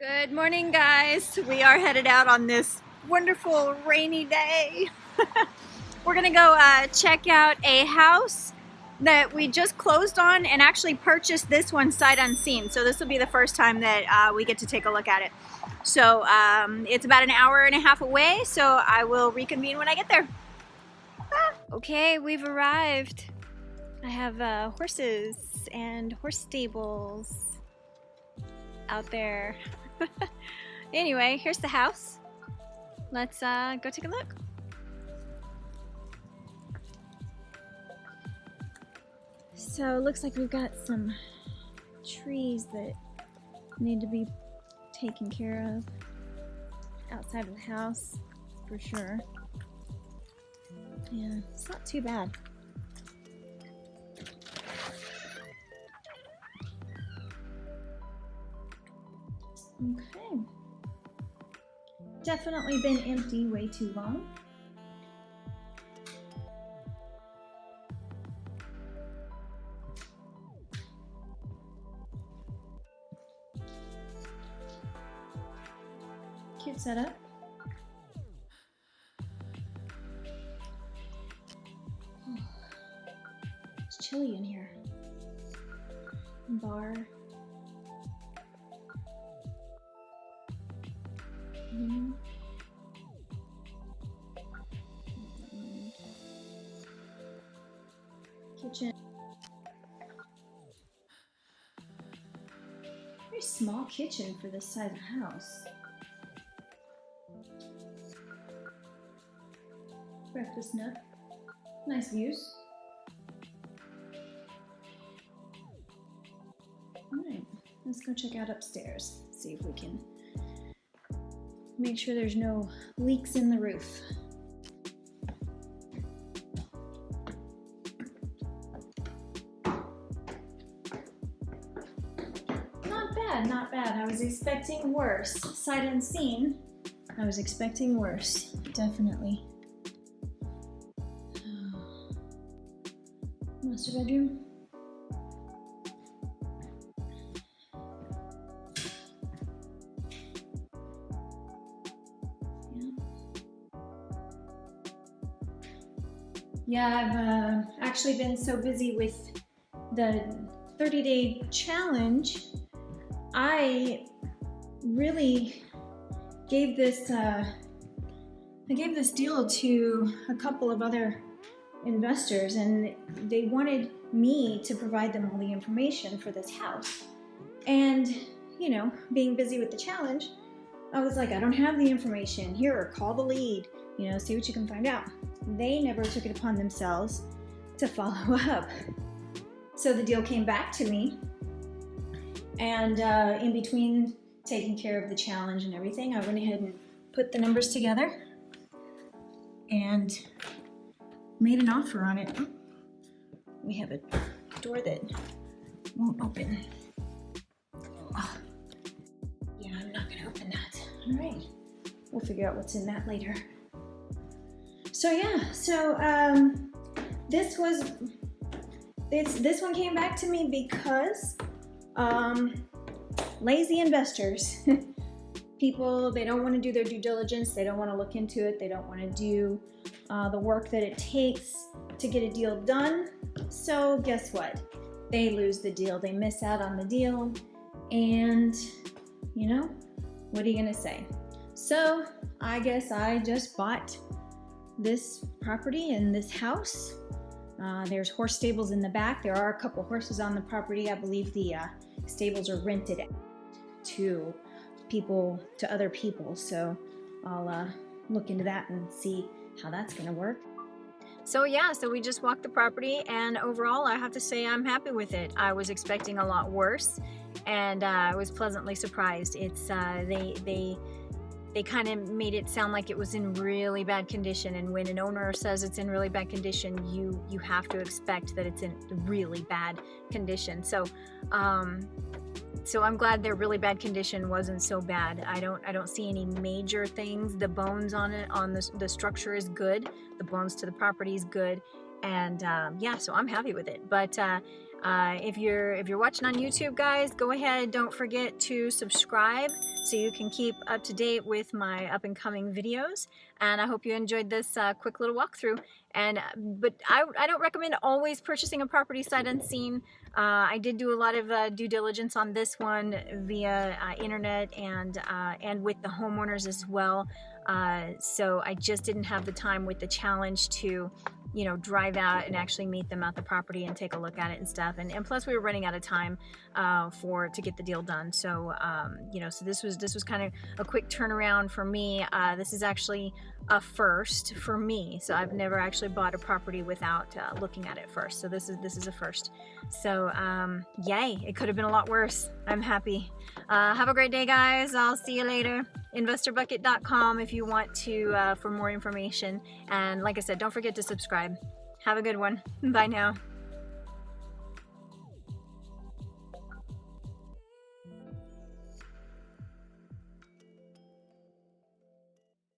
Good morning, guys. We are headed out on this wonderful rainy day. We're gonna go check out a house that we just closed on and actually purchased this one sight unseen. So this will be the first time that we get to take a look at it. So it's about an hour and a half away, so I will reconvene when I get there. Okay, we've arrived. I have horses and horse stables out there. Anyway, here's the house. Let's go take a look. So it looks like we've got some trees that need to be taken care of outside of the house for sure. Yeah, it's not too bad. Okay. Definitely been empty way too long. Cute setup. Oh, it's chilly in here. Bar. Kitchen. Very small kitchen for this size of house. Breakfast nook. Nice views. Alright, let's go check out upstairs. See if we can make sure there's no leaks in the roof. Not bad, not bad. I was expecting worse. Sight unseen, I was expecting worse, definitely. Master bedroom. Yeah, I've actually been so busy with the 30-day challenge. I really gave this deal to a couple of other investors, and they wanted me to provide them all the information for this house. And you know, being busy with the challenge, I was like, I don't have the information. Here, call the lead. You know, see what you can find out. They never took it upon themselves to follow up. So the deal came back to me, and in between taking care of the challenge and everything, I went ahead and put the numbers together and made an offer on it. We have a door that won't open. Oh. Yeah, I'm not gonna open that. All right, we'll figure out what's in that later. So yeah, this one came back to me because lazy investors, people, they don't want to do their due diligence, they don't want to look into it, they don't want to do the work that it takes to get a deal done. So guess what? They lose the deal, they miss out on the deal, and you know, what are you gonna say? So I guess I just bought this property and this house. There's horse stables in the back. There are a couple horses on the property. I believe the stables are rented to other people. So I'll look into that and see how that's gonna work. So yeah, so we just walked the property, and overall I have to say I'm happy with it. I was expecting a lot worse, and I was pleasantly surprised. It's they kind of made it sound like it was in really bad condition, and when an owner says it's in really bad condition, you have to expect that it's in really bad condition. So I'm glad their really bad condition wasn't so bad. I don't see any major things. The bones on it, on the structure is good. The bones to the property is good. And yeah, so I'm happy with it. But if you're watching on YouTube, guys, go ahead, don't forget to subscribe so you can keep up to date with my up and coming videos. And I hope you enjoyed this quick little walkthrough. And but I don't recommend always purchasing a property sight unseen. I did do a lot of due diligence on this one via internet and with the homeowners as well. So I just didn't have the time with the challenge to, you know, drive out and actually meet them at the property and take a look at it and stuff. And plus we were running out of time to get the deal done. So you know, so this was kind of a quick turnaround for me. This is actually a first for me. So I've never actually bought a property without looking at it first. So this is a first. So yay, it could have been a lot worse. I'm happy. Have a great day, guys. I'll see you later. investorbucket.com if you want to for more information. And like I said, don't forget to subscribe. Have a good one. Bye now.